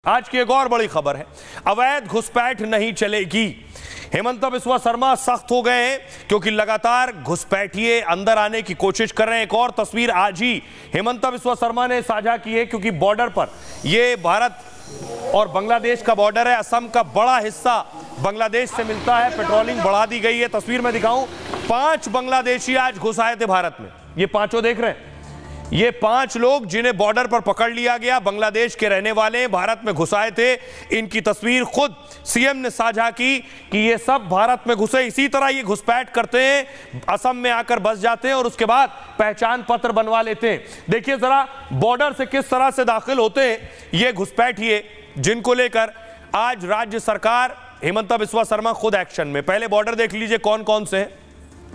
आज की एक और बड़ी खबर है, अवैध घुसपैठ नहीं चलेगी। हेमंत बिस्वा शर्मा सख्त हो गए हैं क्योंकि लगातार घुसपैठिए अंदर आने की कोशिश कर रहे हैं। एक और तस्वीर आज ही हेमंत बिस्वा शर्मा ने साझा की है क्योंकि बॉर्डर पर, ये भारत और बांग्लादेश का बॉर्डर है, असम का बड़ा हिस्सा बांग्लादेश से मिलता है, पेट्रोलिंग बढ़ा दी गई है। तस्वीर में दिखाऊं, 5 बांग्लादेशी आज घुस आए थे भारत में। ये पांचों देख रहे हैं, ये 5 लोग जिन्हें बॉर्डर पर पकड़ लिया गया, बांग्लादेश के रहने वाले, भारत में घुस आए थे। इनकी तस्वीर खुद सीएम ने साझा की कि ये सब भारत में घुसे, इसी तरह ये घुसपैठ करते हैं, असम में आकर बस जाते हैं और उसके बाद पहचान पत्र बनवा लेते हैं। देखिए जरा बॉर्डर से किस तरह से दाखिल होते हैं ये घुसपैठिए, जिनको लेकर आज राज्य सरकार, हेमंत बिस्वा शर्मा खुद एक्शन में। पहले बॉर्डर देख लीजिए कौन कौन से हैं।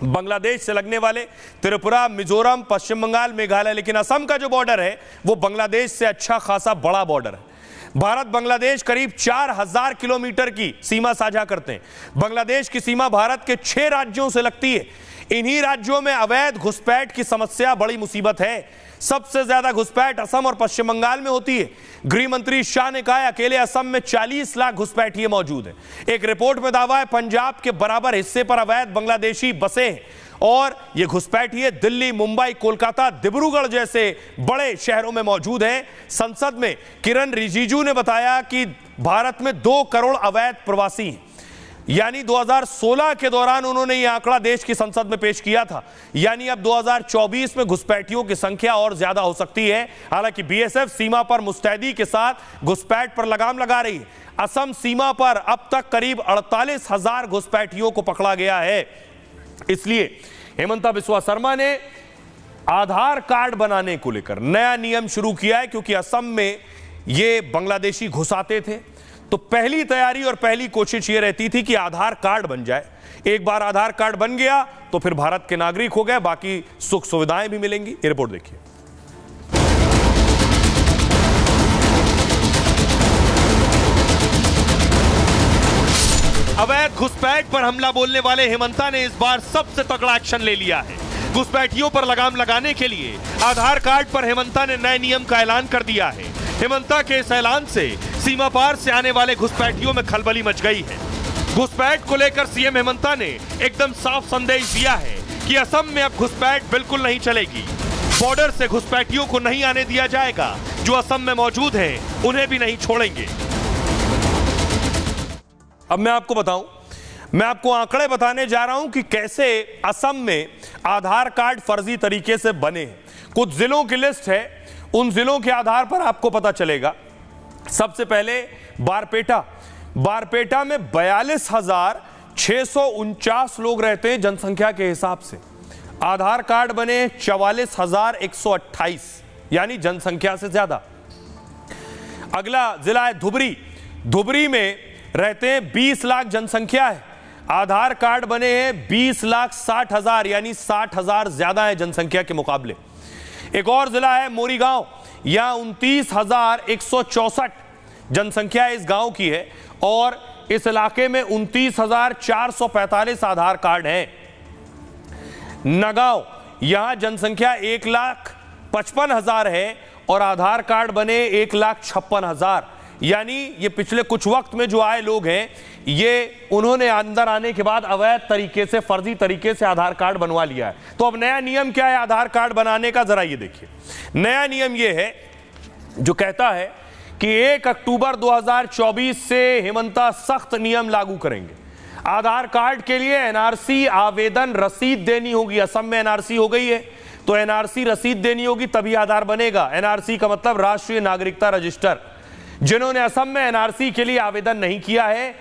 बांग्लादेश से लगने वाले त्रिपुरा, मिजोरम, पश्चिम बंगाल, मेघालय, लेकिन असम का जो बॉर्डर है वो बांग्लादेश से अच्छा खासा बड़ा बॉर्डर है। भारत बांग्लादेश करीब 4000 किलोमीटर की सीमा साझा करते हैं। बांग्लादेश की सीमा भारत के 6 राज्यों से लगती है। इन्हीं राज्यों में अवैध घुसपैठ की समस्या बड़ी मुसीबत है। सबसे ज्यादा घुसपैठ असम और पश्चिम बंगाल में होती है। गृह मंत्री शाह ने कहा अकेले असम में 40 लाख घुसपैठिए मौजूद हैं। एक रिपोर्ट में दावा है पंजाब के बराबर हिस्से पर अवैध बांग्लादेशी बसे हैं और ये घुसपैठिए दिल्ली, मुंबई, कोलकाता, डिब्रूगढ़ जैसे बड़े शहरों में मौजूद हैं। संसद में किरण रिजिजू ने बताया कि भारत में 2 करोड़ अवैध प्रवासी हैं, यानी 2016 के दौरान उन्होंने यह आंकड़ा देश की संसद में पेश किया था। यानी अब 2024 में घुसपैठियों की संख्या और ज्यादा हो सकती है। हालांकि बीएसएफ सीमा पर मुस्तैदी के साथ घुसपैठ पर लगाम लगा रही है। असम सीमा पर अब तक करीब 48,000 घुसपैठियों को पकड़ा गया है। इसलिए हेमंत बिस्वा शर्मा ने आधार कार्ड बनाने को लेकर नया नियम शुरू किया है, क्योंकि असम में ये बांग्लादेशी घुसाते थे। तो पहली तैयारी और पहली कोशिश ये रहती थी कि आधार कार्ड बन जाए। एक बार आधार कार्ड बन गया तो फिर भारत के नागरिक हो गए, बाकी सुख सुविधाएं भी मिलेंगी। ये रिपोर्ट देखिए। अवैध घुसपैठ पर हमला बोलने वाले हेमंता ने इस बार सबसे तगड़ा एक्शन ले लिया है। घुसपैठियों पर लगाम लगाने के लिए आधार कार्ड पर हेमंता ने नए नियम का ऐलान कर दिया है। हेमंता के इस ऐलान से सीमा पार से आने वाले घुसपैठियों में खलबली मच गई है। घुसपैठ को लेकर सीएम हेमंता ने एकदम साफ संदेश दिया है कि असम में अब घुसपैठ बिल्कुल नहीं चलेगी। बॉर्डर से घुसपैठियों को नहीं आने दिया जाएगा। जो असम में मौजूद हैं उन्हें भी नहीं छोड़ेंगे। अब मैं आपको बताऊं, मैं आपको आंकड़े बताने जा रहा हूं कि कैसे असम में आधार कार्ड फर्जी तरीके से बने हैं। कुछ जिलों की लिस्ट है, उन जिलों के आधार पर आपको पता चलेगा। सबसे पहले बारपेटा में 42,649 लोग रहते हैं जनसंख्या के हिसाब से। आधार कार्ड बने 44,128, यानी जनसंख्या से ज्यादा। अगला जिला है धुबरी में रहते हैं 20 लाख जनसंख्या है। आधार कार्ड बने हैं 20,60,000, यानी 60,000 ज्यादा है जनसंख्या के मुकाबले। एक और जिला है मोरीगांव, यहां 29,164 जनसंख्या इस गांव की है और इस इलाके में 29,445 आधार कार्ड हैं। नगांव, यहां जनसंख्या 1,55,000 है और आधार कार्ड बने 1,56,000, यानी ये पिछले कुछ वक्त में जो आए लोग हैं, ये उन्होंने अंदर आने के बाद अवैध तरीके से, फर्जी तरीके से आधार कार्ड बनवा लिया है। तो अब नया नियम क्या है आधार कार्ड बनाने का, जरा ये देखिए। नया नियम ये है जो कहता है कि 1 अक्टूबर 2024 से हेमंता सख्त नियम लागू करेंगे। आधार कार्ड के लिए एनआरसी आवेदन रसीद देनी होगी। असम में एनआरसी हो गई है तो एनआरसी रसीद देनी होगी, तभी आधार बनेगा। एनआरसी का मतलब राष्ट्रीय नागरिकता रजिस्टर। जिन्होंने असम में एनआरसी के लिए आवेदन नहीं किया है,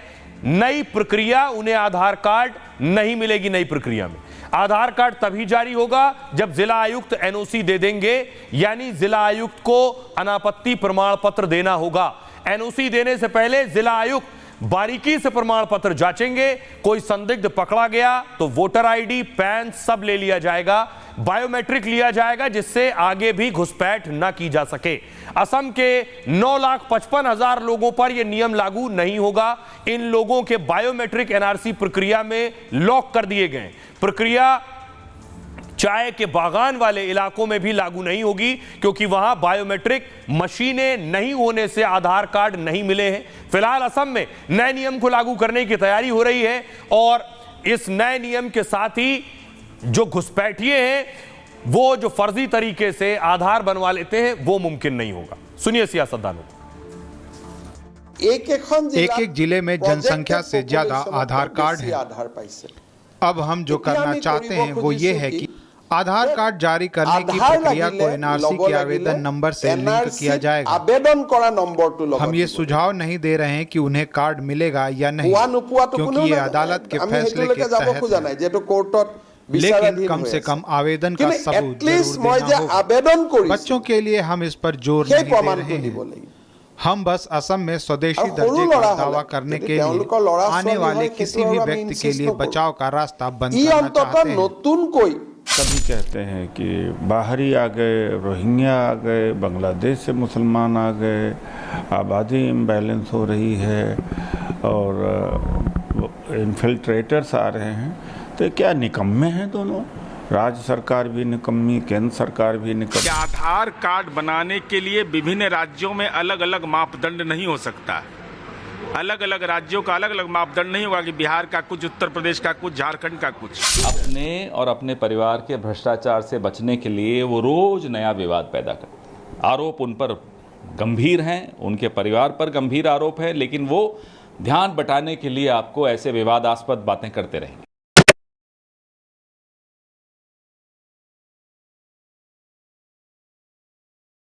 नई प्रक्रिया, उन्हें आधार कार्ड नहीं मिलेगी। नई प्रक्रिया में आधार कार्ड तभी जारी होगा जब जिला आयुक्त एनओसी दे देंगे, यानी जिला आयुक्त को अनापत्ति प्रमाण पत्र देना होगा। एनओसी देने से पहले जिला आयुक्त बारीकी से प्रमाण पत्र जांचेंगे। कोई संदिग्ध पकड़ा गया तो वोटर आईडी, पैन सब ले लिया जाएगा, बायोमेट्रिक लिया जाएगा, जिससे आगे भी घुसपैठ न की जा सके। असम के 9,55,000 लोगों पर यह नियम लागू नहीं होगा। इन लोगों के बायोमेट्रिक एनआरसी प्रक्रिया में लॉक कर दिए गए। प्रक्रिया चाय के बागान वाले इलाकों में भी लागू नहीं होगी, क्योंकि वहां बायोमेट्रिक मशीनें नहीं होने से आधार कार्ड नहीं मिले हैं। फिलहाल असम में नए नियम को लागू करने की तैयारी हो रही है और इस नए नियम के साथ ही जो घुसपैठिए हैं वो जो फर्जी तरीके से आधार बनवा लेते हैं वो मुमकिन नहीं होगा। सुनिए सियासतदानों। एक एक जिले में जनसंख्या से ज्यादा आधार कार्ड है। अब हम जो करना चाहते हैं वो ये है कि आधार कार्ड जारी करने की प्रक्रिया को एनआरसी के आवेदन नंबर से लिंक किया जाएगा। हम ये सुझाव नहीं दे रहे हैं कि उन्हें कार्ड मिलेगा या नहीं, क्योंकि ये अदालत के फैसले के तहत है। लेकिन कम से कम आवेदन का सबूत जरूर देना होगा। बच्चों के लिए हम इस पर जोर नहीं दे रहे हैं। हम बस असम में स्वदेशी दर्जे का दावा करने के लिए आने वाले किसी भी व्यक्ति के लिए बचाव का रास्ता बंद करना चाहते हैं। कभी कहते हैं कि बाहरी आ गए, रोहिंग्या आ गए, बांग्लादेश से मुसलमान आ गए, आबादी इम्बैलेंस हो रही है और इन्फिल्ट्रेटर्स आ रहे हैं। तो क्या निकम्मे हैं दोनों? राज्य सरकार भी निकम्मी, केंद्र सरकार भी निकम्मी। आधार कार्ड बनाने के लिए विभिन्न राज्यों में अलग अलग मापदंड नहीं हो सकता। अलग अलग राज्यों का अलग अलग मापदंड नहीं होगा कि बिहार का कुछ, उत्तर प्रदेश का कुछ, झारखंड का कुछ। अपने और अपने परिवार के भ्रष्टाचार से बचने के लिए वो रोज नया विवाद पैदा करते। आरोप उन पर गंभीर हैं, उनके परिवार पर गंभीर आरोप है, लेकिन वो ध्यान बटाने के लिए आपको ऐसे विवादास्पद बातें करते रहेंगे।